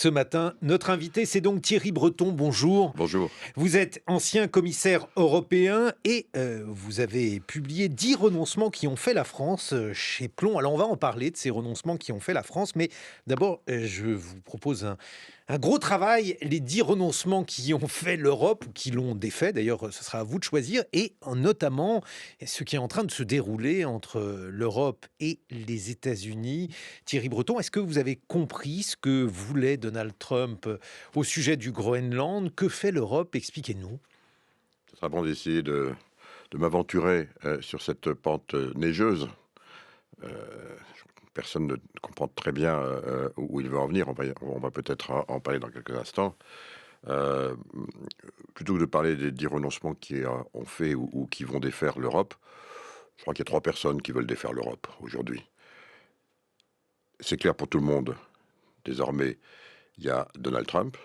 Ce matin, notre invité, c'est donc Thierry Breton. Bonjour. Bonjour. Vous êtes ancien commissaire européen et vous avez publié 10 renoncements qui ont fait la France chez Plomb. Alors, on va en parler de ces renoncements qui ont fait la France. Mais d'abord, je vous propose un gros travail. Les 10 renoncements qui ont fait l'Europe ou qui l'ont défait. D'ailleurs, ce sera à vous de choisir. Et notamment, ce qui est en train de se dérouler entre l'Europe et les États-Unis. Thierry Breton, est-ce que vous avez compris ce que voulait Donald Trump au sujet du Groenland? Que fait l'Europe? Expliquez-nous. Ce sera bon d'essayer de m'aventurer sur cette pente neigeuse. Euh, Personne ne comprend très bien où il veut en venir. On va peut-être en parler dans quelques instants. Euh, Plutôt que de parler des 10 renoncements qui ont fait ou qui vont défaire l'Europe, je crois qu'il y a 3 personnes qui veulent défaire l'Europe aujourd'hui. C'est clair pour tout le monde. Désormais, il y a Donald Trump.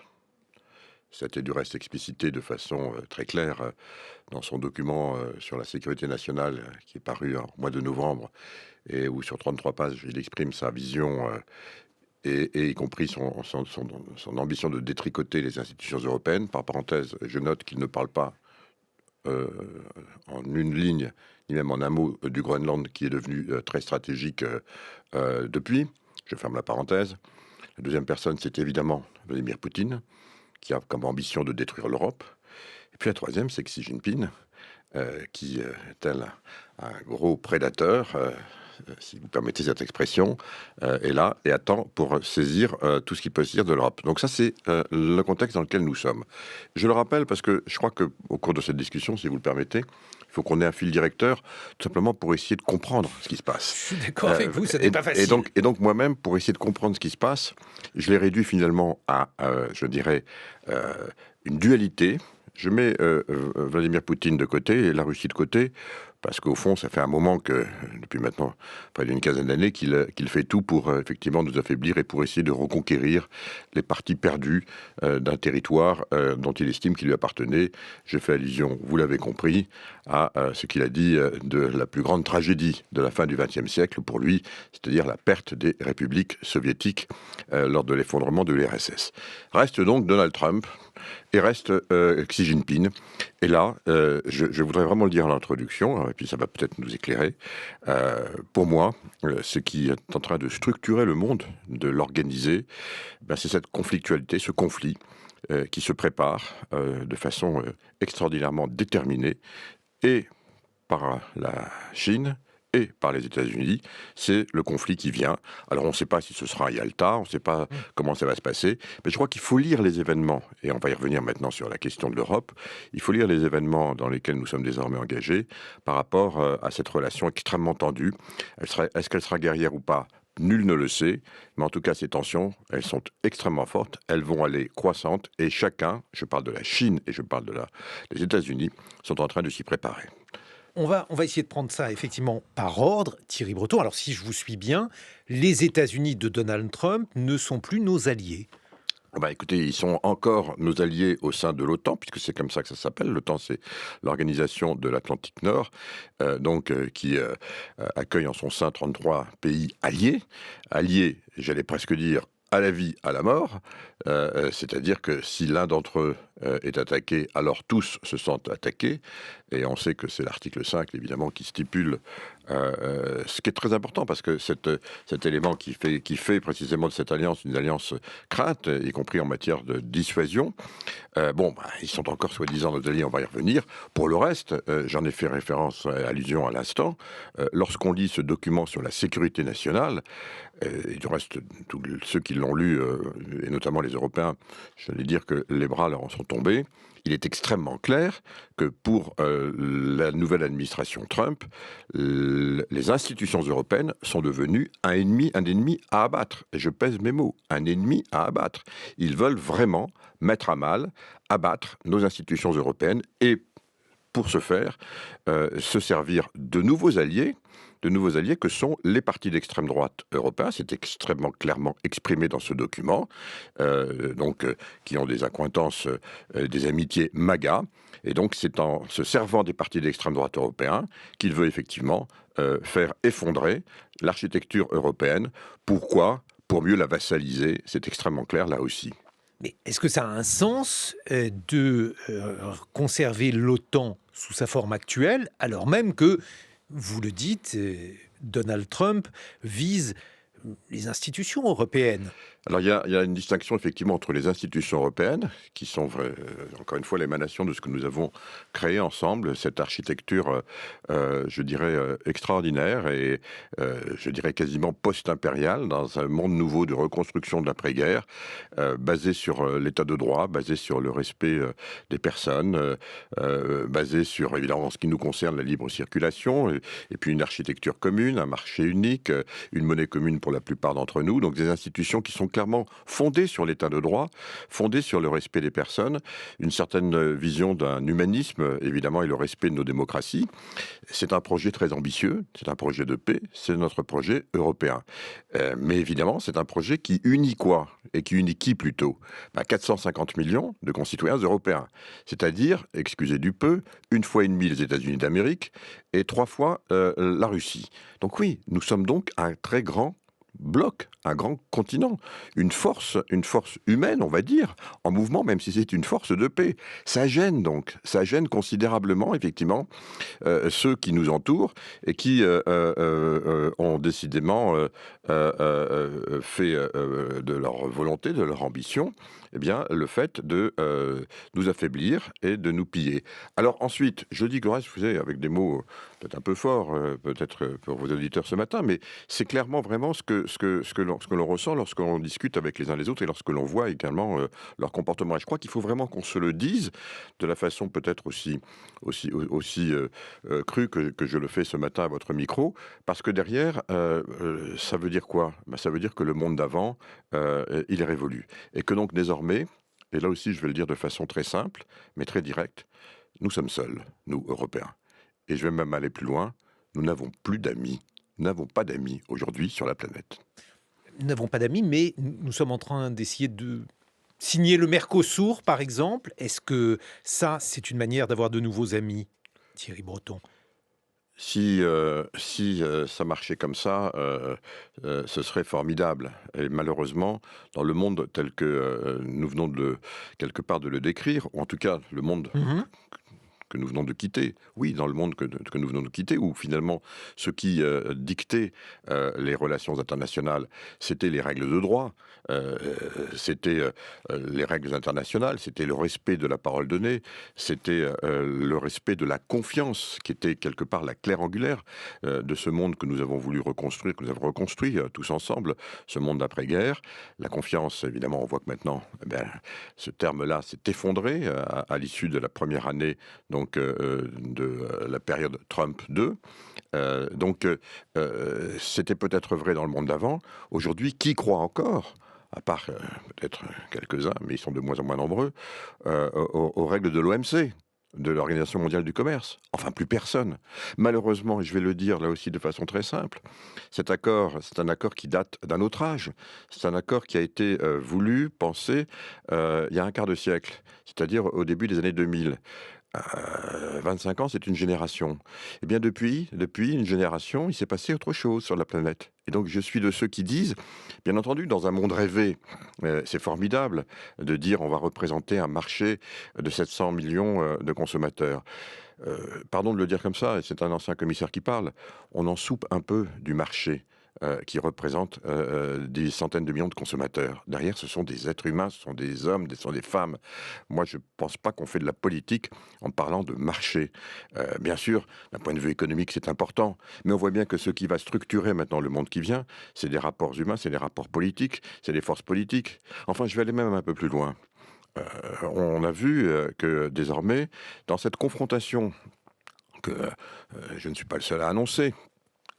Ça a été du reste explicité de façon très claire dans son document sur la sécurité nationale qui est paru en mois de novembre et où sur 33 pages il exprime sa vision et y compris son ambition de détricoter les institutions européennes. Par parenthèse, je note qu'il ne parle pas euh, en une ligne ni même en un mot du Groenland qui est devenu très stratégique depuis. Je ferme la parenthèse. La deuxième personne, c'est évidemment Vladimir Poutine, qui a comme ambition de détruire l'Europe. Et puis la troisième, c'est Xi Jinping, qui est tel un gros prédateur, si vous permettez cette expression, est là et attend pour saisir tout ce qui peut se dire de l'Europe. Donc ça, c'est le contexte dans lequel nous sommes. Je le rappelle parce que je crois qu'au cours de cette discussion, si vous le permettez, il faut qu'on ait un fil directeur, tout simplement pour essayer de comprendre ce qui se passe. Je suis d'accord avec vous, ça n'est pas facile. Et donc moi-même, pour essayer de comprendre ce qui se passe, je l'ai réduit finalement à, je dirais, une dualité. Je mets Vladimir Poutine de côté et la Russie de côté, parce qu'au fond, ça fait un moment que, depuis maintenant près d'une quinzaine d'années, qu'il fait tout pour effectivement nous affaiblir et pour essayer de reconquérir les parties perdues d'un territoire dont il estime qu'il lui appartenait. Je fais allusion, vous l'avez compris, à ce qu'il a dit de la plus grande tragédie de la fin du XXe siècle pour lui, c'est-à-dire la perte des républiques soviétiques lors de l'effondrement de l'URSS. Reste donc Donald Trump et reste Xi Jinping. Et là, je voudrais vraiment le dire en introduction, et puis ça va peut-être nous éclairer. Pour moi, ce qui est en train de structurer le monde, de l'organiser, c'est cette conflictualité, ce conflit qui se prépare de façon extraordinairement déterminée, et par la Chine et par les États-Unis. C'est le conflit qui vient. Alors on ne sait pas si ce sera à Yalta, on ne sait pas comment ça va se passer, mais je crois qu'il faut lire les événements, et on va y revenir maintenant sur la question de l'Europe. Il faut lire les événements dans lesquels nous sommes désormais engagés par rapport à cette relation extrêmement tendue. Est-ce qu'elle sera guerrière ou pas? Nul ne le sait, mais en tout cas ces tensions, elles sont extrêmement fortes, elles vont aller croissantes, et chacun, je parle de la Chine et je parle des États-Unis, sont en train de s'y préparer. On va essayer de prendre ça effectivement par ordre, Thierry Breton. Alors si je vous suis bien, les États-Unis de Donald Trump ne sont plus nos alliés. Écoutez, ils sont encore nos alliés au sein de l'OTAN, puisque c'est comme ça que ça s'appelle. L'OTAN, c'est l'organisation de l'Atlantique Nord, qui accueille en son sein 33 pays alliés. Alliés, j'allais presque dire, à la vie, à la mort. C'est-à-dire que si l'un d'entre eux est attaqué, alors tous se sentent attaqués. Et on sait que c'est l'article 5, évidemment, qui stipule ce qui est très important, parce que cet élément qui fait précisément de cette alliance une alliance crainte, y compris en matière de dissuasion. Ils sont encore soi-disant nos alliés, on va y revenir. Pour le reste, j'en ai fait référence, allusion à l'instant, lorsqu'on lit ce document sur la sécurité nationale, et du reste, tous ceux qui l'ont lu, et notamment les Européens, j'allais dire que les bras leur en sont tombés. Il est extrêmement clair que pour la nouvelle administration Trump, les institutions européennes sont devenues un ennemi à abattre. Et je pèse mes mots, un ennemi à abattre. Ils veulent vraiment mettre à mal, abattre nos institutions européennes et, pour ce faire, se servir de nouveaux alliés que sont les partis d'extrême droite européens. C'est extrêmement clairement exprimé dans ce document, qui ont des accointances, des amitiés MAGA. Et donc c'est en se servant des partis d'extrême droite européens qu'il veut effectivement faire effondrer l'architecture européenne. Pourquoi ? pour mieux la vassaliser. C'est extrêmement clair là aussi. Mais est-ce que ça a un sens de conserver l'OTAN sous sa forme actuelle, alors même que, vous le dites, Donald Trump vise les institutions européennes? Alors il y a une distinction effectivement entre les institutions européennes, qui sont encore une fois l'émanation de ce que nous avons créé ensemble, cette architecture, je dirais, extraordinaire et je dirais quasiment post-impériale, dans un monde nouveau de reconstruction de l'après-guerre, basé sur l'état de droit, basé sur le respect des personnes, basé sur, évidemment, en ce qui nous concerne, la libre circulation, et puis une architecture commune, un marché unique, une monnaie commune pour la plupart d'entre nous, donc des institutions qui sont clairement fondées sur l'état de droit, fondées sur le respect des personnes, une certaine vision d'un humanisme, évidemment, et le respect de nos démocraties. C'est un projet très ambitieux, c'est un projet de paix, c'est notre projet européen. Mais évidemment, c'est un projet qui unit quoi? Et qui unit qui plutôt? 450 millions de concitoyens européens. C'est-à-dire, excusez du peu, une fois et demie les États-Unis d'Amérique et 3 fois la Russie. Donc oui, nous sommes donc un très grand bloc, un grand continent, une force humaine, on va dire, en mouvement, même si c'est une force de paix. Ça gêne donc, ça gêne considérablement, effectivement, ceux qui nous entourent et qui ont décidément fait de leur volonté, de leur ambition, eh bien, le fait de nous affaiblir et de nous piller. Alors ensuite, je dis que le reste, vous savez, avec des mots peut-être un peu forts, peut-être pour vos auditeurs ce matin, mais c'est clairement vraiment ce que l'on ressent lorsque l'on discute avec les uns les autres et lorsque l'on voit également leur comportement. Et je crois qu'il faut vraiment qu'on se le dise de la façon peut-être aussi crue que je le fais ce matin à votre micro, parce que derrière, ça veut dire quoi? Ça veut dire que le monde d'avant, il est révolu. Et que donc désormais, et là aussi je vais le dire de façon très simple, mais très directe, nous sommes seuls, nous, Européens. Et je vais même aller plus loin, nous n'avons plus d'amis. Nous n'avons pas d'amis aujourd'hui sur la planète. Nous n'avons pas d'amis, mais nous sommes en train d'essayer de signer le Mercosur, par exemple. Est-ce que ça, c'est une manière d'avoir de nouveaux amis, Thierry Breton? Si ça marchait comme ça, ce serait formidable. Et malheureusement, dans le monde tel que nous venons quelque part de le décrire, ou en tout cas le monde Mhm. que nous venons de quitter, oui, dans le monde que nous venons de quitter, où finalement ce qui dictait les relations internationales, c'était les règles de droit, euh, c'était les règles internationales, c'était le respect de la parole donnée, c'était le respect de la confiance, qui était quelque part la claire angulaire de ce monde que nous avons voulu reconstruire, que nous avons reconstruit tous ensemble, ce monde d'après-guerre. La confiance, évidemment, on voit que maintenant, eh bien, ce terme-là s'est effondré à l'issue de la première année donc de la période Trump 2. C'était peut-être vrai dans le monde d'avant. Aujourd'hui, qui croit encore, à part peut-être quelques-uns, mais ils sont de moins en moins nombreux, aux règles de l'OMC, de l'Organisation mondiale du commerce? Enfin, plus personne. Malheureusement, et je vais le dire là aussi de façon très simple, cet accord, c'est un accord qui date d'un autre âge. C'est un accord qui a été voulu, pensé, il y a un quart de siècle, c'est-à-dire au début des années 2000. 25 ans, c'est une génération. Eh bien, depuis une génération, il s'est passé autre chose sur la planète. Et donc, je suis de ceux qui disent, bien entendu, dans un monde rêvé, c'est formidable de dire on va représenter un marché de 700 millions de consommateurs. Pardon de le dire comme ça, et c'est un ancien commissaire qui parle, on en soupe un peu du marché. Qui représente des centaines de millions de consommateurs. Derrière, ce sont des êtres humains, ce sont des hommes, ce sont des femmes. Moi, je ne pense pas qu'on fait de la politique en parlant de marché. Bien sûr, d'un point de vue économique, c'est important, mais on voit bien que ce qui va structurer maintenant le monde qui vient, c'est des rapports humains, c'est des rapports politiques, c'est des forces politiques. Enfin, je vais aller même un peu plus loin. On a vu que désormais, dans cette confrontation que je ne suis pas le seul à annoncer,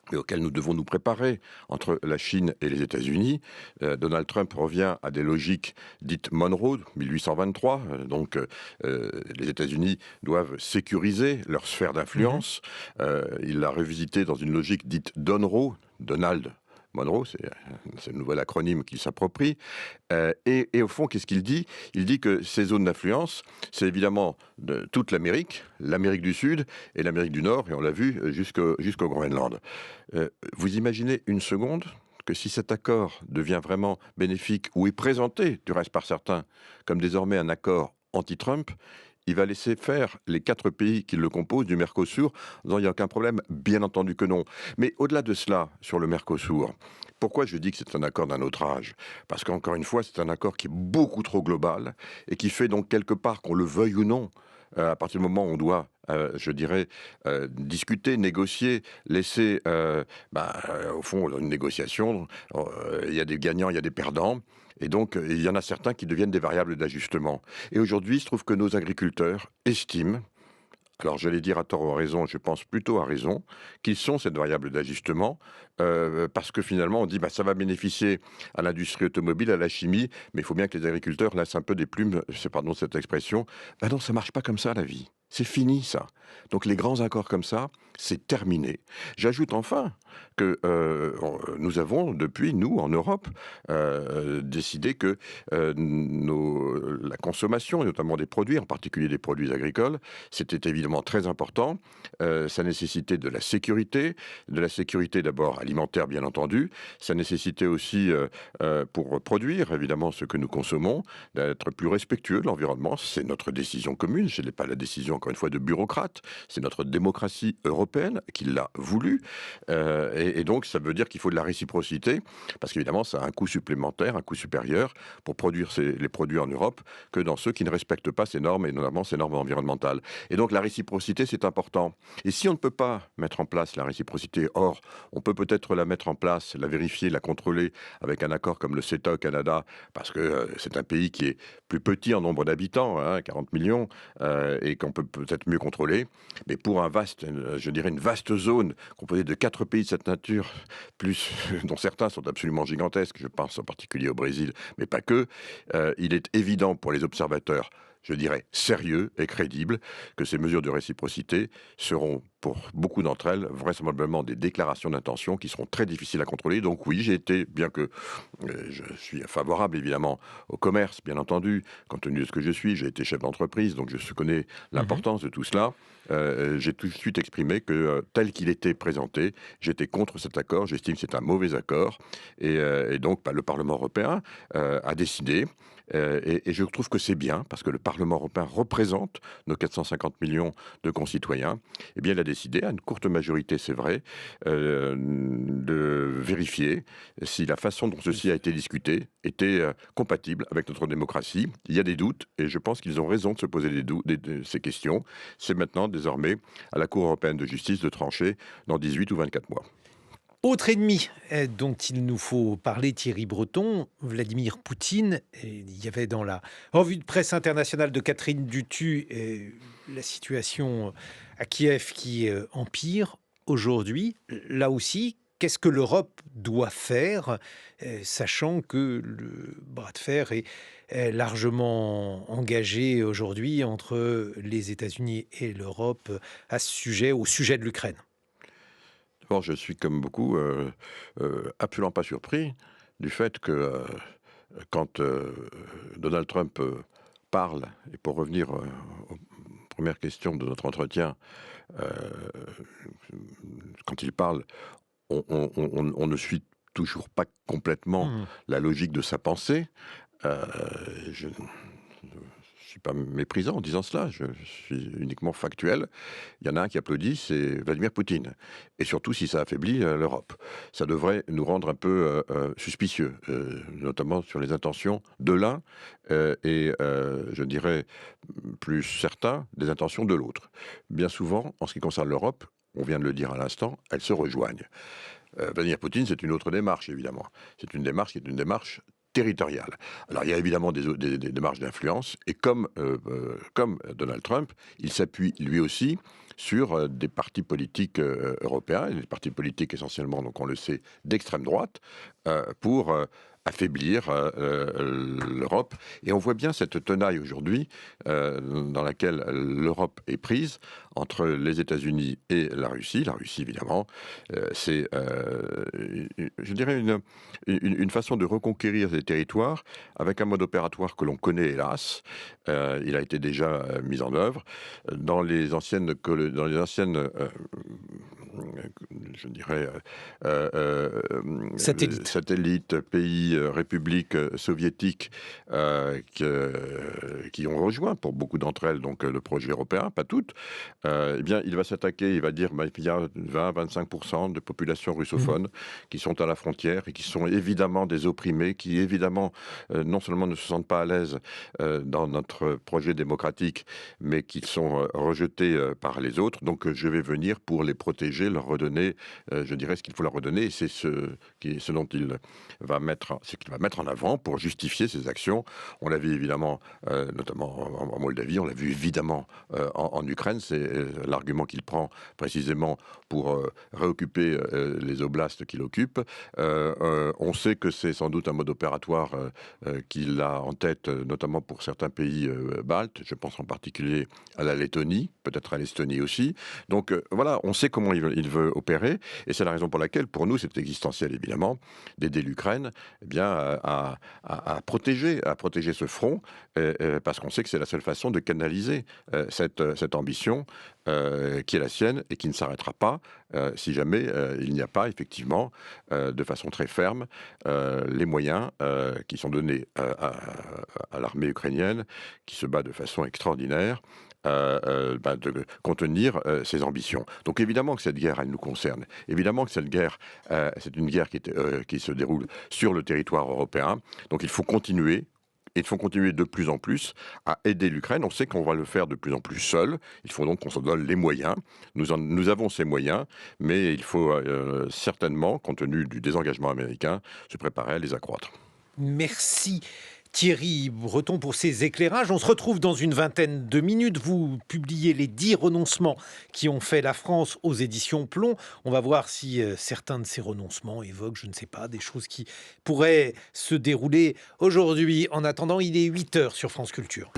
mais auquel nous devons nous préparer entre la Chine et les États-Unis. Donald Trump revient à des logiques dites Monroe, 1823. Les États-Unis doivent sécuriser leur sphère Mhm. il l'a revisité dans une logique dite Donroe, Donald Monroe, c'est le nouvel acronyme qu'il s'approprie. Et au fond, qu'est-ce qu'il dit? Il dit que ces zones d'influence, c'est évidemment de toute l'Amérique du Sud et l'Amérique du Nord, et on l'a vu jusqu'au Groenland. Vous imaginez une seconde que si cet accord devient vraiment bénéfique, ou est présenté, du reste par certains, comme désormais un accord anti-Trump, il va laisser faire les 4 pays qui le composent du Mercosur, en disant il n'y a aucun problème, bien entendu que non. Mais au-delà de cela, sur le Mercosur, pourquoi je dis que c'est un accord d'un autre âge? Parce qu'encore une fois, c'est un accord qui est beaucoup trop global et qui fait donc quelque part, qu'on le veuille ou non, à partir du moment où on doit, je dirais, discuter, négocier, laisser, au fond, une négociation, il y a des gagnants, il y a des perdants. Et donc, il y en a certains qui deviennent des variables d'ajustement. Et aujourd'hui, il se trouve que nos agriculteurs estiment, alors j'allais dire à tort ou à raison, je pense plutôt à raison, qu'ils sont cette variable d'ajustement, parce que finalement on dit bah, ça va bénéficier à l'industrie automobile, à la chimie, mais il faut bien que les agriculteurs laissent un peu des plumes, c'est pardon cette expression. Ben non, ça marche pas comme ça la vie. C'est fini ça. Donc les grands accords comme ça, c'est terminé. J'ajoute enfin que nous avons depuis, nous, en Europe, décidé que la consommation, et notamment des produits, en particulier des produits agricoles, c'était évidemment très important. Ça nécessitait de la sécurité d'abord alimentaire, bien entendu. Ça nécessitait aussi, pour produire, évidemment, ce que nous consommons, d'être plus respectueux de l'environnement. C'est notre décision commune. Ce n'est pas la décision, encore une fois, de bureaucrates. C'est notre démocratie européenne qui l'a voulu. Et donc, ça veut dire qu'il faut de la réciprocité, parce qu'évidemment, ça a un coût supplémentaire, un coût supérieur pour produire les produits en Europe que dans ceux qui ne respectent pas ces normes, et notamment ces normes environnementales. Et donc, la réciprocité, c'est important. Et si on ne peut pas mettre en place la réciprocité, or, on peut peut-être la mettre en place, la vérifier, la contrôler avec un accord comme le CETA au Canada, parce que c'est un pays qui est plus petit en nombre d'habitants, 40 millions, et qu'on peut peut-être mieux contrôler. Mais pour je dirais une vaste zone composée de 4 pays de cette nature, plus, dont certains sont absolument gigantesques, je pense en particulier au Brésil, mais pas que, il est évident pour les observateurs, je dirais, sérieux et crédibles, que ces mesures de réciprocité seront, pour beaucoup d'entre elles, vraisemblablement des déclarations d'intention qui seront très difficiles à contrôler. Donc oui, j'ai été, bien que je suis favorable évidemment au commerce, bien entendu, compte tenu de ce que je suis, j'ai été chef d'entreprise, donc je connais Mmh. l'importance de tout cela. J'ai tout de suite exprimé que, tel qu'il était présenté, j'étais contre cet accord, j'estime que c'est un mauvais accord. Et donc, le Parlement européen a décidé, et je trouve que c'est bien, parce que le Parlement européen représente nos 450 millions de concitoyens. Eh bien, il a décidé, à une courte majorité, c'est vrai, de vérifier si la façon dont ceci a été discuté était compatible avec notre démocratie. Il y a des doutes, et je pense qu'ils ont raison de se poser ces questions. C'est maintenant, désormais, à la Cour européenne de justice de trancher dans 18 ou 24 mois. Autre ennemi dont il nous faut parler, Thierry Breton, Vladimir Poutine. Et il y avait dans la revue de presse internationale de Catherine Dutu la situation à Kiev qui empire aujourd'hui. Là aussi, qu'est-ce que l'Europe doit faire, sachant que le bras de fer est largement engagé aujourd'hui entre les États-Unis et l'Europe à ce sujet, au sujet de l'Ukraine? Bon, je suis comme beaucoup absolument pas surpris du fait que quand Donald Trump parle, et pour revenir aux premières questions de notre entretien, euh, quand il parle, on ne suit toujours pas complètement Mmh. la logique de sa pensée. Euh, je ne suis pas méprisant en disant cela, je suis uniquement factuel. Il y en a un qui applaudit, c'est Vladimir Poutine. Et surtout si ça affaiblit l'Europe. Ça devrait nous rendre un peu suspicieux, notamment sur les intentions de l'un et je dirais plus certains des intentions de l'autre. Bien souvent, en ce qui concerne l'Europe, on vient de le dire à l'instant, elles se rejoignent. Vladimir Poutine, c'est une autre démarche, évidemment. C'est une démarche qui est une démarche territoriale. Alors, il y a évidemment des démarches d'influence, et comme Donald Trump, il s'appuie lui aussi sur des partis politiques européens, des partis politiques essentiellement, donc on le sait, d'extrême droite, pour affaiblir l'Europe. Et on voit bien cette tenaille aujourd'hui dans laquelle l'Europe est prise entre les États-Unis et la Russie. La Russie, évidemment, c'est, je dirais, une façon de reconquérir des territoires avec un mode opératoire que l'on connaît, hélas. Il a été déjà mis en œuvre dans les anciennes, je dirais, Satellite. satellites, pays, républiques soviétiques qui ont rejoint pour beaucoup d'entre elles donc le projet européen, pas toutes. Eh bien, il va s'attaquer, il va dire il y a 20-25% de population Mmh. russophone qui sont à la frontière et qui sont évidemment des opprimés, qui évidemment non seulement ne se sentent pas à l'aise dans notre projet démocratique, mais qui sont rejetés par les autres. Donc je vais venir pour les protéger, leur redonner, je dirais, ce qu'il faut leur redonner. Et c'est ce dont ce qu'il va mettre en avant pour justifier ses actions. On l'a vu évidemment, notamment en Moldavie, on l'a vu évidemment en Ukraine. C'est l'argument qu'il prend précisément pour réoccuper les oblasts qu'il occupe. On sait que c'est sans doute un mode opératoire qu'il a en tête, notamment pour certains pays baltes. Je pense en particulier à la Lettonie, peut-être à l'Estonie aussi. Donc voilà, on sait comment il veut opérer, et c'est la raison pour laquelle, pour nous, c'est existentiel évidemment d'aider l'Ukraine, eh bien, à protéger ce front, parce qu'on sait que c'est la seule façon de canaliser cette ambition qui est la sienne et qui ne s'arrêtera pas si jamais il n'y a pas effectivement de façon très ferme les moyens qui sont donnés à l'armée ukrainienne, qui se bat de façon extraordinaire, de contenir ses ambitions. Donc évidemment que cette guerre, elle nous concerne. Évidemment que cette guerre, c'est une guerre qui se déroule sur le territoire européen. Donc il faut continuer. Et il faut continuer de plus en plus à aider l'Ukraine. On sait qu'on va le faire de plus en plus seul. Il faut donc qu'on se donne les moyens. Nous avons ces moyens, mais il faut certainement, compte tenu du désengagement américain, se préparer à les accroître. Merci Thierry Breton pour ces éclairages. On se retrouve dans une vingtaine de minutes. Vous publiez les 10 renoncements qui ont fait la France aux éditions Plomb. On va voir si certains de ces renoncements évoquent, je ne sais pas, des choses qui pourraient se dérouler aujourd'hui. En attendant, il est 8 heures sur France Culture.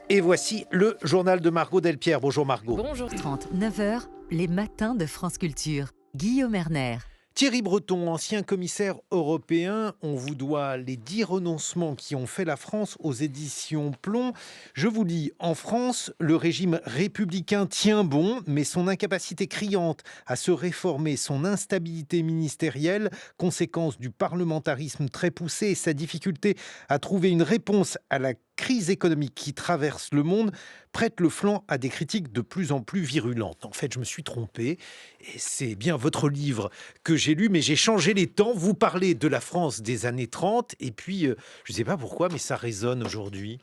Et voici le journal de Margot Delpierre. Bonjour Margot. Bonjour. 9 heures, les matins de France Culture. Guillaume Erner. Thierry Breton, ancien commissaire européen, on vous doit les 10 renoncements qui ont fait la France aux éditions Plomb. Je vous lis, en France, le régime républicain tient bon, mais son incapacité criante à se réformer, son instabilité ministérielle, conséquence du parlementarisme très poussé et sa difficulté à trouver une réponse à la crise économique qui traverse le monde, prête le flanc à des critiques de plus en plus virulentes. En fait, je me suis trompé, et c'est bien votre livre que j'ai lu, mais j'ai changé les temps. Vous parlez de la France des années 30, et puis, je ne sais pas pourquoi, mais ça résonne aujourd'hui.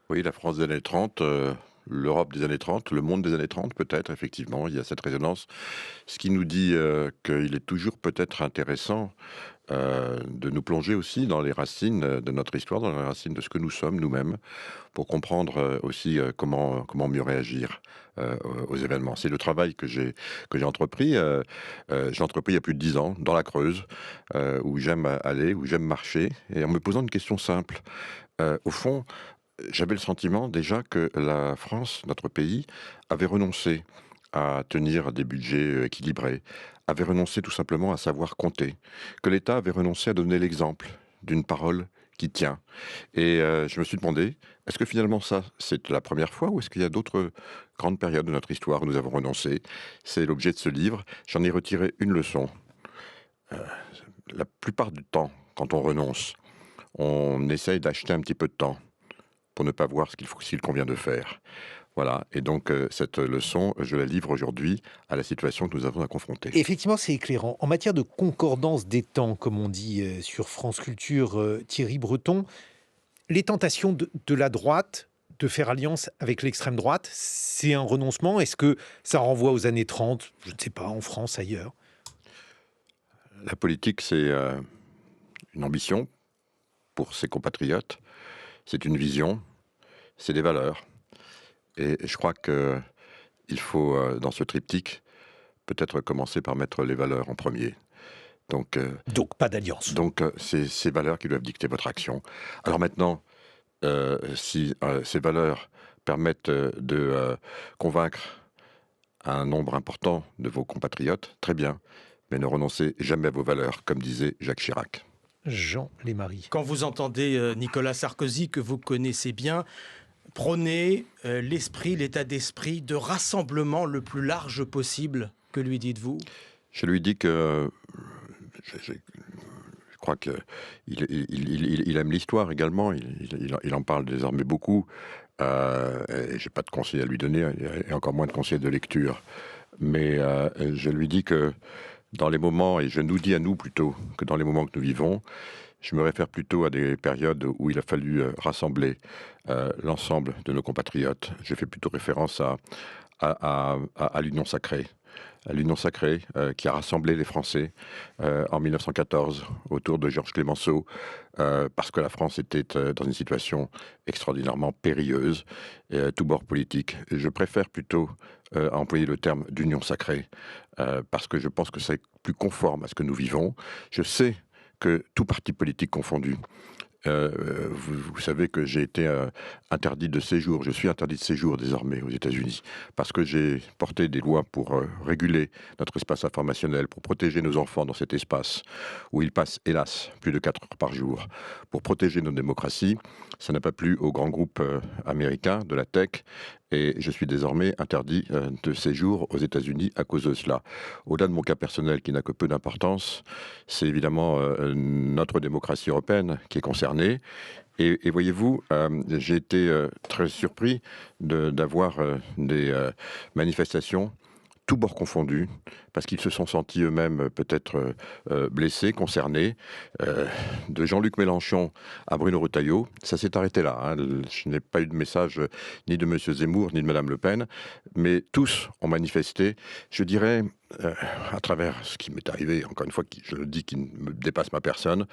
Oui, la France des années 30, l'Europe des années 30, le monde des années 30 peut-être, effectivement, il y a cette résonance. Ce qui nous dit qu'il est toujours peut-être intéressant de nous plonger aussi dans les racines de notre histoire, dans les racines de ce que nous sommes nous-mêmes, pour comprendre aussi comment mieux réagir aux événements. C'est le travail que j'ai entrepris. J'ai entrepris il y a plus de 10 ans, dans la Creuse, où j'aime aller, où j'aime marcher, et en me posant une question simple. Au fond, j'avais le sentiment déjà que la France, notre pays, avait renoncé à tenir des budgets équilibrés, avait renoncé tout simplement à savoir compter, que l'État avait renoncé à donner l'exemple d'une parole qui tient. Et je me suis demandé, est-ce que finalement ça, c'est la première fois ou est-ce qu'il y a d'autres grandes périodes de notre histoire où nous avons renoncé? C'est l'objet de ce livre. J'en ai retiré une leçon. La plupart du temps, quand on renonce, on essaye d'acheter un petit peu de temps pour ne pas voir ce qu'il convient de faire. Voilà, et donc cette leçon, je la livre aujourd'hui à la situation que nous avons à confronter. Effectivement, c'est éclairant. En matière de concordance des temps, comme on dit sur France Culture, Thierry Breton, les tentations de la droite de faire alliance avec l'extrême droite, c'est un renoncement. Est-ce que ça renvoie aux années 30, je ne sais pas, en France, ailleurs? La politique, c'est une ambition pour ses compatriotes, c'est une vision, c'est des valeurs. Et je crois qu'il faut, dans ce triptyque, peut-être commencer par mettre les valeurs en premier. Donc pas d'alliance. C'est ces valeurs qui doivent dicter votre action. Alors maintenant, si ces valeurs permettent de convaincre un nombre important de vos compatriotes, très bien, mais ne renoncez jamais à vos valeurs, comme disait Jacques Chirac. Jean Lémarie. Quand vous entendez Nicolas Sarkozy, que vous connaissez bien, prôner l'état d'esprit de rassemblement le plus large possible, que lui dites-vous? Je lui dis que je crois qu'il aime l'histoire également, il en parle désormais beaucoup. Je n'ai pas de conseils à lui donner, et encore moins de conseils de lecture. Mais je lui dis que dans les moments, et je nous dis à nous plutôt, que dans les moments que nous vivons, je me réfère plutôt à des périodes où il a fallu rassembler l'ensemble de nos compatriotes. Je fais plutôt référence à l'Union sacrée. L'Union sacrée qui a rassemblé les Français en 1914 autour de Georges Clemenceau, parce que la France était dans une situation extraordinairement périlleuse, tous bords politiques. Je préfère plutôt employer le terme d'union sacrée, parce que je pense que c'est plus conforme à ce que nous vivons. Je sais que tout parti politique confondu, vous savez que j'ai été interdit de séjour, je suis interdit de séjour désormais aux États-Unis, parce que j'ai porté des lois pour réguler notre espace informationnel, pour protéger nos enfants dans cet espace où ils passent, hélas, plus de 4 heures par jour, pour protéger nos démocraties. Ça n'a pas plu aux grands groupes américains de la tech, et je suis désormais interdit de séjour aux États-Unis à cause de cela. Au-delà de mon cas personnel qui n'a que peu d'importance, c'est évidemment notre démocratie européenne qui est concernée. Et voyez-vous, j'ai été très surpris d'avoir des manifestations tous bords confondus, parce qu'ils se sont sentis eux-mêmes peut-être blessés, concernés. De Jean-Luc Mélenchon à Bruno Retailleau, ça s'est arrêté là. Hein. Je n'ai pas eu de message ni de M. Zemmour, ni de Mme Le Pen, mais tous ont manifesté, je dirais, à travers ce qui m'est arrivé, encore une fois, je le dis, qui me dépasse ma personne,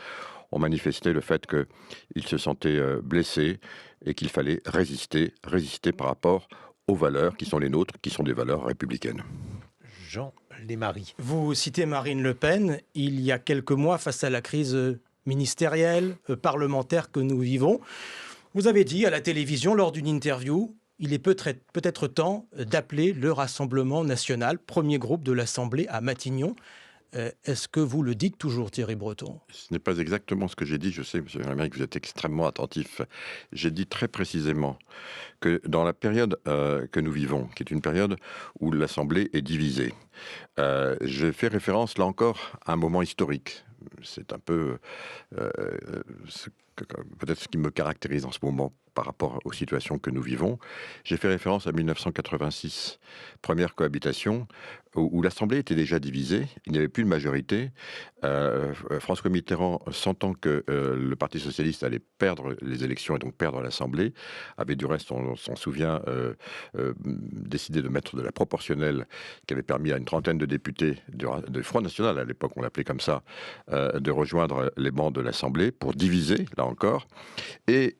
ont manifesté le fait qu'ils se sentaient blessés et qu'il fallait résister par rapport aux valeurs qui sont les nôtres, qui sont des valeurs républicaines. Jean Lémarie. Vous citez Marine Le Pen. Il y a quelques mois, face à la crise ministérielle, parlementaire que nous vivons, vous avez dit à la télévision lors d'une interview: il est peut-être temps d'appeler le Rassemblement national, premier groupe de l'Assemblée à Matignon. Est-ce que vous le dites toujours, Thierry Breton? Ce n'est pas exactement ce que j'ai dit. Je sais, M. Lémarie, que vous êtes extrêmement attentif. J'ai dit très précisément que dans la période que nous vivons, qui est une période où l'Assemblée est divisée, je fais référence, là encore, à un moment historique. C'est un peu peut-être ce qui me caractérise en ce moment par rapport aux situations que nous vivons. J'ai fait référence à 1986, première cohabitation, où l'Assemblée était déjà divisée, il n'y avait plus de majorité. François Mitterrand, sentant que le Parti socialiste allait perdre les élections et donc perdre l'Assemblée, avait du reste, on s'en souvient, décidé de mettre de la proportionnelle qui avait permis à une trentaine de députés de Front National, à l'époque on l'appelait comme ça, de rejoindre les bancs de l'Assemblée pour diviser, là encore. Et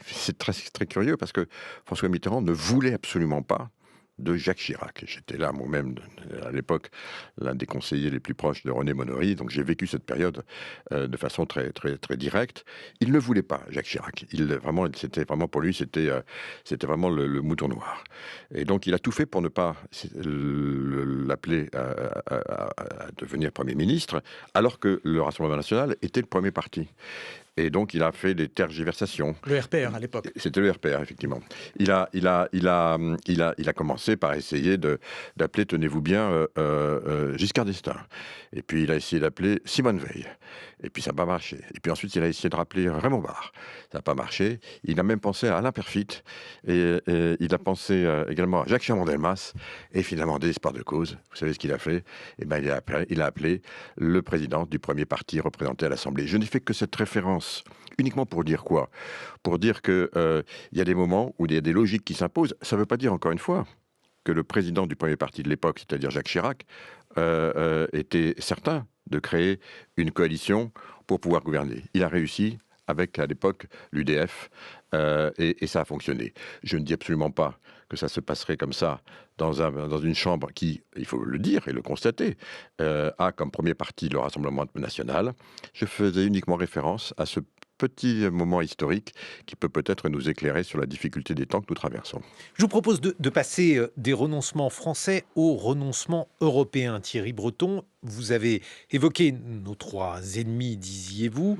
c'est très, très curieux parce que François Mitterrand ne voulait absolument pas de Jacques Chirac. J'étais là moi-même, à l'époque, l'un des conseillers les plus proches de René Monory, donc j'ai vécu cette période de façon très, très, très directe. Il ne voulait pas Jacques Chirac. C'était vraiment pour lui, c'était vraiment le mouton noir. Et donc il a tout fait pour ne pas l'appeler à devenir Premier ministre, alors que le Rassemblement national était le premier parti. Et donc, il a fait des tergiversations. Le RPR à l'époque. C'était le RPR, effectivement. Il a commencé par essayer d'appeler, tenez-vous bien, Giscard d'Estaing. Et puis, il a essayé d'appeler Simone Veil. Et puis, ça n'a pas marché. Et puis ensuite, il a essayé de rappeler Raymond Barre. Ça n'a pas marché. Il a même pensé à Alain Peyrefitte. Et il a pensé également à Jacques Chaban-Delmas. Et finalement, désespoir de cause, vous savez ce qu'il a fait? Eh ben, il a appelé le président du premier parti représenté à l'Assemblée. Je n'ai fait que cette référence uniquement pour dire quoi? Pour dire qu'il y a des moments où il y a des logiques qui s'imposent. Ça ne veut pas dire, encore une fois, que le président du premier parti de l'époque, c'est-à-dire Jacques Chirac, était certain de créer une coalition pour pouvoir gouverner. Il a réussi avec, à l'époque, l'UDF, et ça a fonctionné. Je ne dis absolument pas que ça se passerait comme ça dans une chambre qui, il faut le dire et le constater, a comme premier parti le Rassemblement national. Je faisais uniquement référence à ce petit moment historique qui peut peut-être nous éclairer sur la difficulté des temps que nous traversons. Je vous propose de passer des renoncements français aux renoncements européens. Thierry Breton, vous avez évoqué nos trois ennemis, disiez-vous,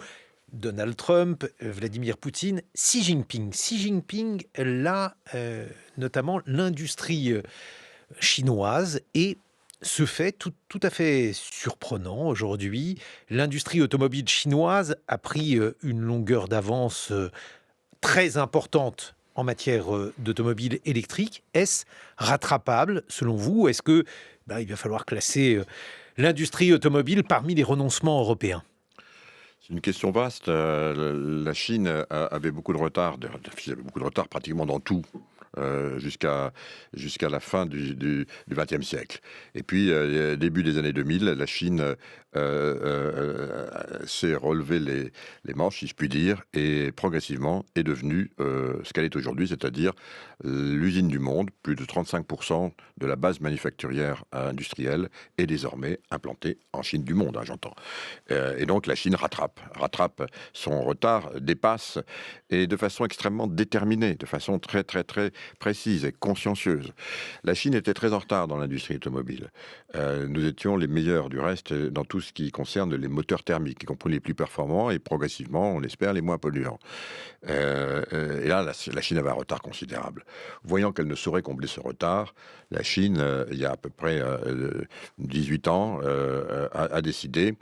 Donald Trump, Vladimir Poutine, Xi Jinping. Xi Jinping, là, notamment l'industrie chinoise et ce fait tout à fait surprenant aujourd'hui. L'industrie automobile chinoise a pris une longueur d'avance très importante en matière d'automobile électrique. Est-ce rattrapable selon vous? Est-ce que il va falloir classer l'industrie automobile parmi les renoncements européens? C'est une question vaste. La Chine avait beaucoup de retard, pratiquement dans tout. Jusqu'à la fin du XXe siècle. Et puis, début des années 2000, la Chine s'est relevé les manches, si je puis dire, et progressivement est devenue ce qu'elle est aujourd'hui, c'est-à-dire l'usine du monde. Plus de 35% de la base manufacturière industrielle est désormais implantée en Chine du monde, hein, j'entends. Et donc, la Chine rattrape son retard, dépasse, et de façon extrêmement déterminée, de façon très, très, très précise et consciencieuse. La Chine était très en retard dans l'industrie automobile. Nous étions les meilleurs du reste dans tout ce qui concerne les moteurs thermiques, y compris les plus performants et progressivement, on l'espère, les moins polluants. Et là, la Chine avait un retard considérable. Voyant qu'elle ne saurait combler ce retard, la Chine, il y a à peu près 18 ans, a décidé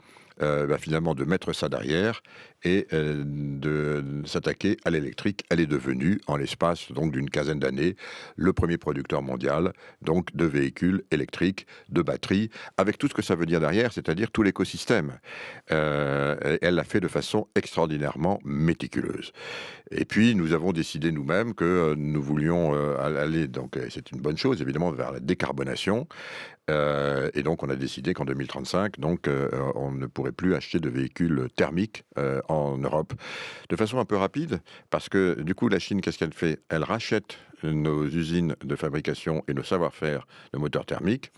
finalement de mettre ça derrière et de s'attaquer à l'électrique. Elle est devenue, en l'espace donc d'une quinzaine d'années, le premier producteur mondial donc de véhicules électriques, de batteries, avec tout ce que ça veut dire derrière, c'est-à-dire tout l'écosystème. Elle l'a fait de façon extraordinairement méticuleuse. Et puis nous avons décidé nous-mêmes que nous voulions aller, donc c'est une bonne chose évidemment, vers la décarbonation. Et donc on a décidé qu'en 2035, donc, on ne pourrait plus acheter de véhicules thermiques en Europe. De façon un peu rapide, parce que du coup la Chine, qu'est-ce qu'elle fait? Elle rachète nos usines de fabrication et nos savoir-faire de moteurs thermiques,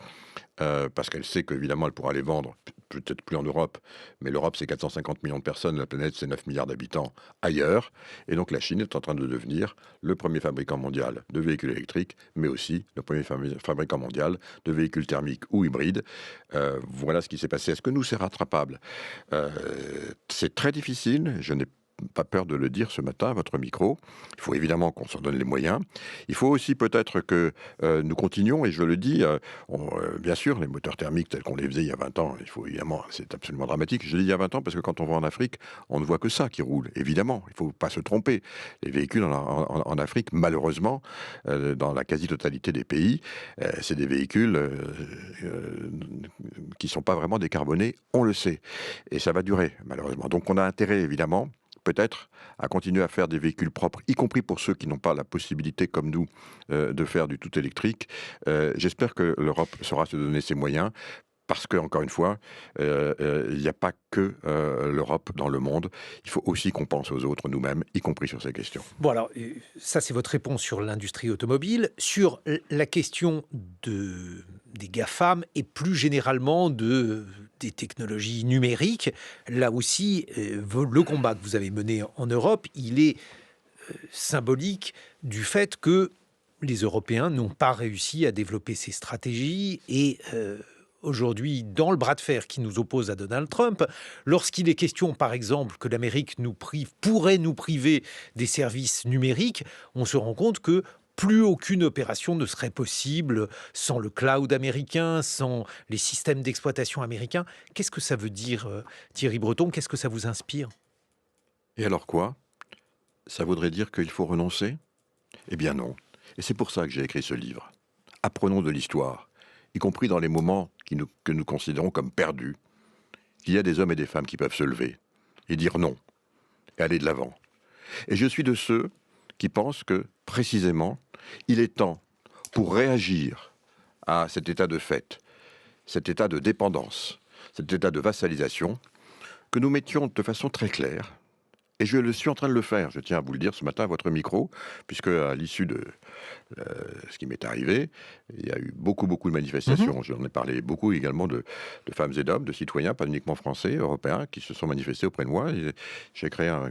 parce qu'elle sait qu'évidemment elle pourra les vendre, peut-être plus en Europe, mais l'Europe c'est 450 millions de personnes, la planète c'est 9 milliards d'habitants ailleurs, et donc la Chine est en train de devenir le premier fabricant mondial de véhicules électriques, mais aussi le premier fabricant mondial de véhicules thermiques ou hybrides. Voilà ce qui s'est passé. Est-ce que nous c'est rattrapable? C'est très difficile, je n'ai pas peur de le dire ce matin à votre micro. Il faut évidemment qu'on s'en donne les moyens. Il faut aussi peut-être que nous continuions, et je le dis, bien sûr, les moteurs thermiques tels qu'on les faisait il y a 20 ans, il faut évidemment, c'est absolument dramatique. Je dis il y a 20 ans parce que quand on va en Afrique, on ne voit que ça qui roule, évidemment. Il ne faut pas se tromper. Les véhicules en Afrique, malheureusement, dans la quasi-totalité des pays, c'est des véhicules qui ne sont pas vraiment décarbonés, on le sait. Et ça va durer, malheureusement. Donc on a intérêt, évidemment, peut-être à continuer à faire des véhicules propres, y compris pour ceux qui n'ont pas la possibilité, comme nous, de faire du tout électrique. J'espère que l'Europe saura se donner ses moyens, parce que, encore une fois, il n'y a pas que l'Europe dans le monde. Il faut aussi qu'on pense aux autres nous-mêmes, y compris sur ces questions. Bon alors, ça c'est votre réponse sur l'industrie automobile. Sur la question des GAFAM et plus généralement des technologies numériques, là aussi, le combat que vous avez mené en Europe, il est symbolique du fait que les Européens n'ont pas réussi à développer ces stratégies et aujourd'hui, dans le bras de fer qui nous oppose à Donald Trump, lorsqu'il est question, par exemple, que l'Amérique pourrait nous priver des services numériques, on se rend compte que plus aucune opération ne serait possible sans le cloud américain, sans les systèmes d'exploitation américains. Qu'est-ce que ça veut dire, Thierry Breton? Qu'est-ce que ça vous inspire? Et alors quoi? Ça voudrait dire qu'il faut renoncer? Eh bien non. Et c'est pour ça que j'ai écrit ce livre. Apprenons de l'histoire, y compris dans les moments que nous considérons comme perdus, qu'il y a des hommes et des femmes qui peuvent se lever et dire non, et aller de l'avant. Et je suis de ceux qui pensent que, précisément, il est temps, pour réagir à cet état de fait, cet état de dépendance, cet état de vassalisation, que nous mettions de façon très claire Et je le suis en train de le faire, je tiens à vous le dire ce matin à votre micro, puisque à l'issue de ce qui m'est arrivé, il y a eu beaucoup de Mmh. manifestations. J'en ai parlé beaucoup également de femmes et d'hommes, de citoyens, pas uniquement français, européens, qui se sont manifestés auprès de moi. Et j'ai créé un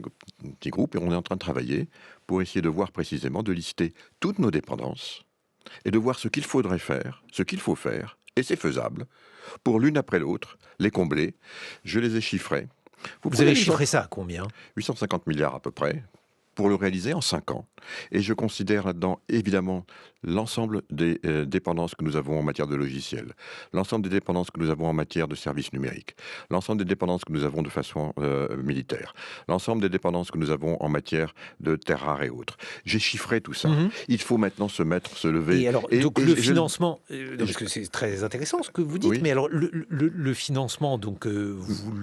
petit groupe et on est en train de travailler pour essayer de voir précisément, de lister toutes nos dépendances et de voir ce qu'il faudrait faire, ce qu'il faut faire, et c'est faisable, pour l'une après l'autre, les combler. Je les ai chiffrés. Vous Vous prenez avez l'exemple, chiffré ça à combien? 850 milliards à peu près, pour le réaliser en 5 ans. Et je considère là-dedans, évidemment, l'ensemble des dépendances que nous avons en matière de logiciels, l'ensemble des dépendances que nous avons en matière de services numériques, l'ensemble des dépendances que nous avons de façon militaire, l'ensemble des dépendances que nous avons en matière de terres rares et autres. J'ai chiffré tout ça. Mmh. Il faut maintenant se lever. Et alors, donc Et le je- financement, non, parce je- que c'est très intéressant ce que vous dites, oui, mais alors le financement, donc vous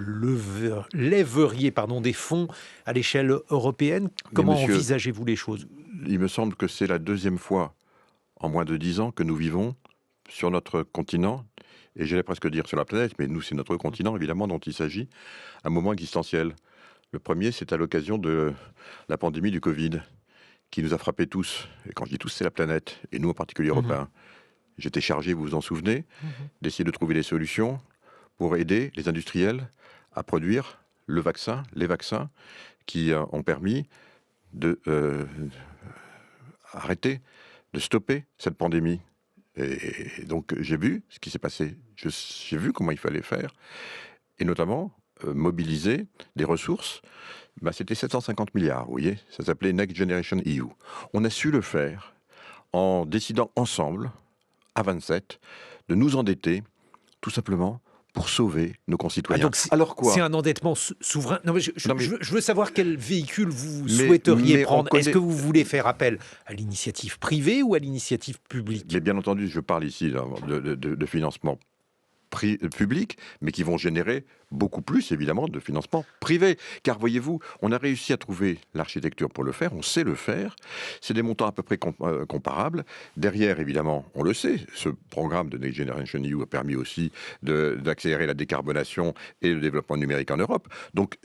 lèveriez pardon, des fonds à l'échelle européenne. mais Comment monsieur, envisagez-vous les choses? il me semble que c'est la deuxième fois en moins de 10 ans que nous vivons sur notre continent, et j'allais presque dire sur la planète, mais nous, c'est notre continent, évidemment, dont il s'agit, un moment existentiel. Le premier, c'est à l'occasion de la pandémie du Covid, qui nous a frappés tous. Et quand je dis tous, c'est la planète, et nous en particulier Mmh. Européens. J'étais chargé, vous vous en souvenez, Mmh. d'essayer de trouver des solutions pour aider les industriels à produire les vaccins qui ont permis de arrêter, de stopper cette pandémie. Et donc j'ai vu ce qui s'est passé, j'ai vu comment il fallait faire, et notamment mobiliser des ressources. Bah, c'était 750 milliards, vous voyez, ça s'appelait Next Generation EU. On a su le faire en décidant ensemble, à 27, de nous endetter, tout simplement, pour sauver nos Ah, concitoyens. donc Alors c'est quoi? un endettement souverain. Non, mais Non mais, je veux savoir quel véhicule vous mais, souhaiteriez mais on prendre. Est-ce connaît... que vous voulez faire appel à l'initiative privée ou à l'initiative Mais publique? bien entendu, je parle ici là, de financement publics, mais qui vont générer beaucoup plus, évidemment, de financement privé. Car voyez-vous, on a réussi à trouver l'architecture pour le faire, on sait le faire. C'est des montants à peu près comparables. Derrière, évidemment, on le sait, ce programme de Next Generation EU a permis aussi d'accélérer la décarbonation et le développement numérique en Europe. Donc,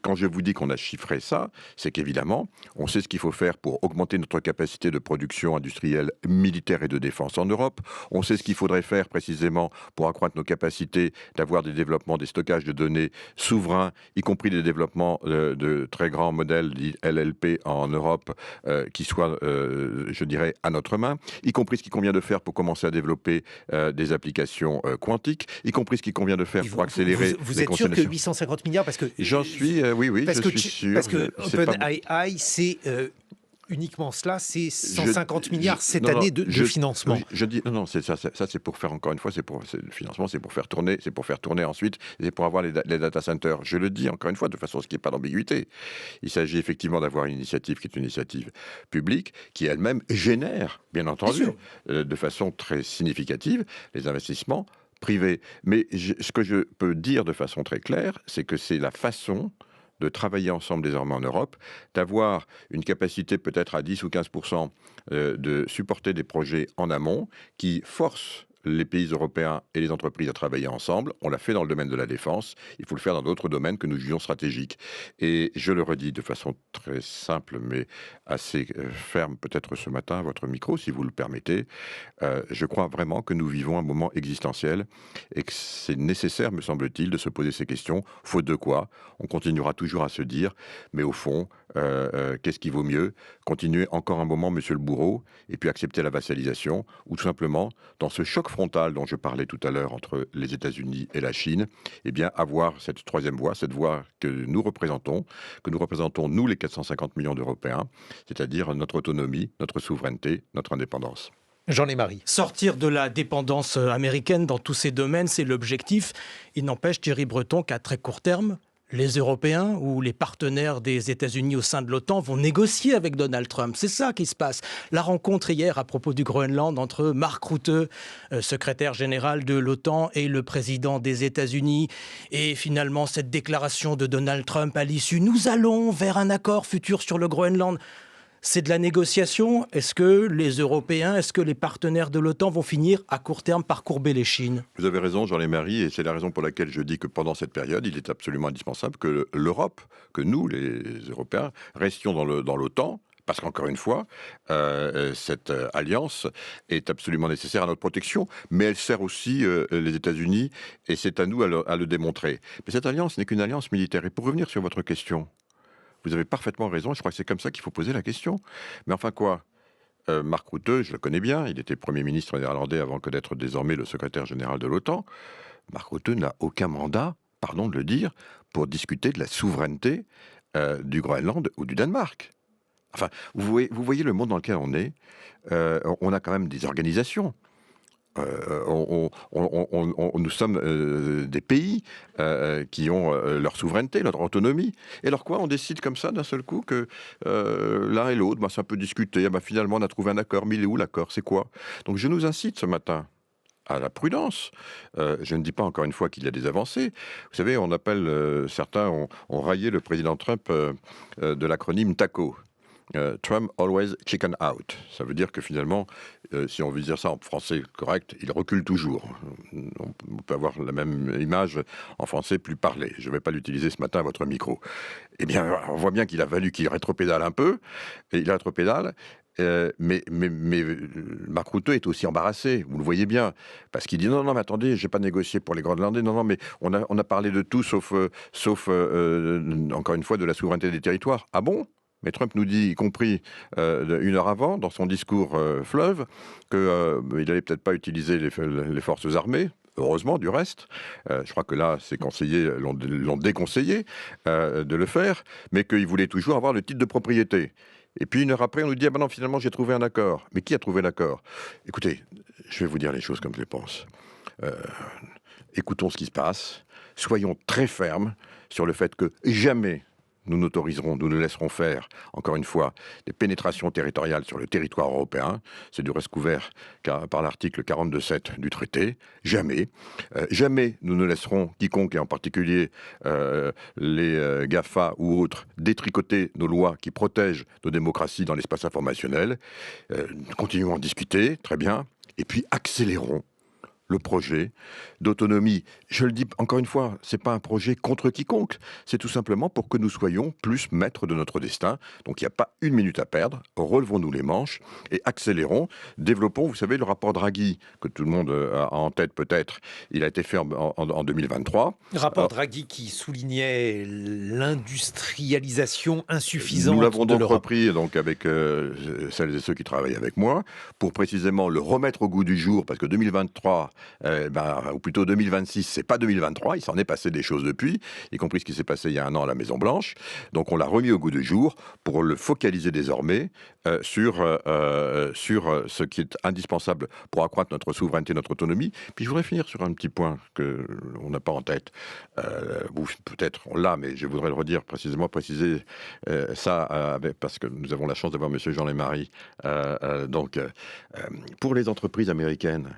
quand je vous dis qu'on a chiffré ça, c'est qu'évidemment, on sait ce qu'il faut faire pour augmenter notre capacité de production industrielle, militaire et de défense en Europe. On sait ce qu'il faudrait faire précisément pour accroître nos capacités d'avoir des développements, des stockages de données souverains, y compris des développements de très grands modèles dits LLP en Europe, qui soient, je dirais, à notre main, y compris ce qu'il convient de faire pour commencer à développer des applications quantiques, y compris ce qu'il convient de faire Et pour accélérer vous les êtes sûr que consommations. 850 milliards, parce que J'en suis, oui, parce je que suis sûr. parce que C'est pas- OpenAI, c'est uniquement cela, c'est je- 150 milliards cette non, non, année de financement. oui, je dis non, c'est ça, c'est pour faire encore une fois, le financement, c'est pour faire tourner ensuite, et c'est pour avoir les data centers. Je le dis encore une fois de façon à ce qu'il n'y ait pas d'ambiguïté. Il s'agit effectivement d'avoir une initiative qui est une initiative publique, qui elle-même génère, bien entendu, sûr. de façon très significative, les investissements privés. Mais ce que je peux dire de façon très claire, c'est que c'est la façon de travailler ensemble désormais en Europe, d'avoir une capacité peut-être à 10 ou 15% de supporter des projets en amont qui forcent les pays européens et les entreprises à travailler ensemble. On l'a fait dans le domaine de la défense, il faut le faire dans d'autres domaines que nous jugeons stratégiques. Et je le redis de façon très simple, mais assez ferme peut-être ce matin à votre micro, si vous le permettez. Je crois vraiment que nous vivons un moment existentiel et que c'est nécessaire, me semble-t-il, de se poser ces questions. Faute de quoi, on continuera toujours à se dire, mais au fond, qu'est-ce qui vaut mieux? Continuer encore un moment, monsieur le bourreau, et puis accepter la vassalisation, ou tout simplement, dans ce choc frontal dont je parlais tout à l'heure entre les États-Unis et la Chine, eh bien, avoir cette troisième voie, cette voie que nous représentons nous les 450 millions d'Européens, c'est-à-dire notre autonomie, notre souveraineté, notre indépendance. Jean-Lémarie. Sortir de la dépendance américaine dans tous ces domaines, c'est l'objectif. Il n'empêche, Thierry Breton, qu'à très court terme, les Européens ou les partenaires des États-Unis au sein de l'OTAN vont négocier avec Donald Trump. C'est ça qui se passe. La rencontre hier à propos du Groenland entre Mark Rutte, secrétaire général de l'OTAN, et le président des États-Unis. Et finalement, cette déclaration de Donald Trump à l'issue, nous allons vers un accord futur sur le Groenland. C'est de la négociation. Est-ce que les Européens, est-ce que les partenaires de l'OTAN vont finir à court terme par courber les chines? Vous avez raison, Jean-Lémarie, et c'est la raison pour laquelle je dis que pendant cette période, il est absolument indispensable que l'Europe, que nous, les Européens, restions dans l'OTAN. Parce qu'encore une fois, cette alliance est absolument nécessaire à notre protection, mais elle sert aussi les États-Unis, et c'est à nous à le démontrer. Mais cette alliance n'est qu'une alliance militaire. Et pour revenir sur votre question, vous avez parfaitement raison, je crois que c'est comme ça qu'il faut poser la question. Mais enfin quoi, Mark Rutte, je le connais bien, il était Premier ministre néerlandais avant que d'être désormais le secrétaire général de l'OTAN. Mark Rutte n'a aucun mandat, pardon de le dire, pour discuter de la souveraineté du Groenland ou du Danemark. Enfin, vous voyez le monde dans lequel on est. On a quand même des organisations. Nous sommes des pays qui ont leur souveraineté, leur autonomie. Et alors quoi, on décide comme ça d'un seul coup que l'un et l'autre, c'est un peu discuté. Finalement, on a trouvé un accord. Mais il est où l'accord? C'est quoi? Donc je nous incite ce matin à la prudence. Je ne dis pas encore une fois qu'il y a des avancées. Vous savez, on appelle, certains ont raillé le président Trump de l'acronyme TACO. Trump always chicken out. Ça veut dire que finalement, si on veut dire ça en français correct, il recule toujours. On peut avoir la même image en français plus parlé. Je ne vais pas l'utiliser ce matin à votre micro. Eh bien, on voit bien qu'il a fallu qu'il rétropédale un peu. Et il rétropédale. Mais Mark Rutte est aussi embarrassé, vous le voyez bien, parce qu'il dit non, mais attendez, je n'ai pas négocié pour les Groenlandais, non, mais on a parlé de tout sauf encore une fois, de la souveraineté des territoires. Ah bon? Mais Trump nous dit, y compris une heure avant, dans son discours fleuve, qu'il n'allait peut-être pas utiliser les forces armées. Heureusement, du reste. Je crois que là, ses conseillers l'ont déconseillé de le faire, mais qu'il voulait toujours avoir le titre de propriété. Et puis, une heure après, on nous dit, ah ben non, finalement, j'ai trouvé un accord. Mais qui a trouvé l'accord? Écoutez, je vais vous dire les choses comme je les pense. Écoutons ce qui se passe. Soyons très fermes sur le fait que jamais nous n'autoriserons, nous ne laisserons faire, encore une fois, des pénétrations territoriales sur le territoire européen. C'est du reste couvert par l'article 42.7 du traité. Jamais. Jamais nous ne laisserons quiconque, et en particulier les GAFA ou autres, détricoter nos lois qui protègent nos démocraties dans l'espace informationnel. Continuons à en discuter, très bien. Et puis accélérons le projet d'autonomie. Je le dis encore une fois, ce n'est pas un projet contre quiconque, c'est tout simplement pour que nous soyons plus maîtres de notre destin. Donc il n'y a pas une minute à perdre, relevons-nous les manches et accélérons, développons, vous savez, le rapport Draghi, que tout le monde a en tête peut-être, il a été fait en 2023. Rapport Draghi qui soulignait l'industrialisation insuffisante Nous l'avons de donc l'Europe. repris donc, avec celles et ceux qui travaillent avec moi, pour précisément le remettre au goût du jour, parce que 2023, ou plutôt 2026, c'est pas 2023, il s'en est passé des choses depuis, y compris ce qui s'est passé il y a un an à la Maison-Blanche. Donc on l'a remis au goût du jour pour le focaliser désormais sur ce qui est indispensable pour accroître notre souveraineté, notre autonomie. Puis je voudrais finir sur un petit point qu'on n'a pas en tête. Peut-être on l'a, mais je voudrais le redire préciser ça, parce que nous avons la chance d'avoir M. Jean-Lémarie. Pour les entreprises américaines,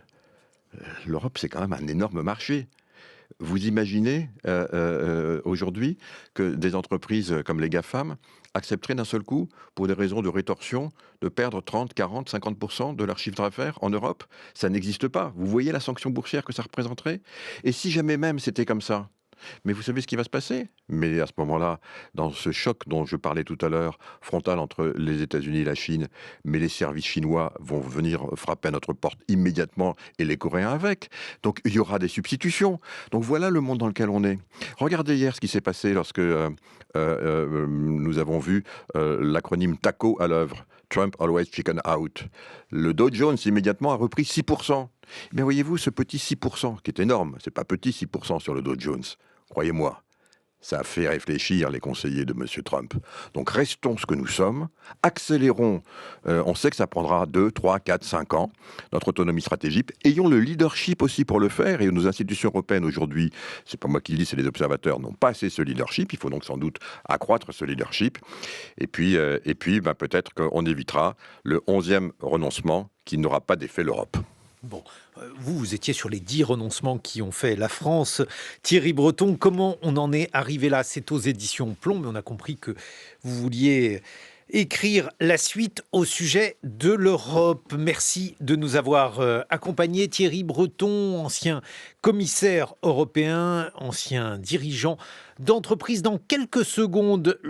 l'Europe, c'est quand même un énorme marché. Vous imaginez aujourd'hui que des entreprises comme les GAFAM accepteraient d'un seul coup, pour des raisons de rétorsion, de perdre 30, 40, 50% de leur chiffre d'affaires en Europe? Ça n'existe pas. Vous voyez la sanction boursière que ça représenterait? Et si jamais même c'était comme ça, mais vous savez ce qui va se passer? Mais à ce moment-là, dans ce choc dont je parlais tout à l'heure, frontal entre les États-Unis et la Chine, mais les services chinois vont venir frapper à notre porte immédiatement et les Coréens avec. Donc il y aura des substitutions. Donc voilà le monde dans lequel on est. Regardez hier ce qui s'est passé lorsque nous avons vu l'acronyme TACO à l'œuvre. Trump always chicken out. Le Dow Jones immédiatement a repris 6%. Mais voyez-vous, ce petit 6%, qui est énorme, c'est pas petit 6% sur le Dow Jones, croyez-moi, ça a fait réfléchir les conseillers de M. Trump. Donc restons ce que nous sommes, accélérons, on sait que ça prendra 2, 3, 4, 5 ans, notre autonomie stratégique, ayons le leadership aussi pour le faire, et nos institutions européennes aujourd'hui, c'est pas moi qui le dis, c'est les observateurs, n'ont pas assez ce leadership, il faut donc sans doute accroître ce leadership, et puis peut-être qu'on évitera le 11e renoncement qui n'aura pas d'effet l'Europe. Bon, vous étiez sur les 10 renoncements qui ont fait la France. Thierry Breton, comment on en est arrivé là? C'est aux éditions Plomb, mais on a compris que vous vouliez écrire la suite au sujet de l'Europe. Merci de nous avoir accompagnés. Thierry Breton, ancien commissaire européen, ancien dirigeant d'entreprise. Dans quelques secondes,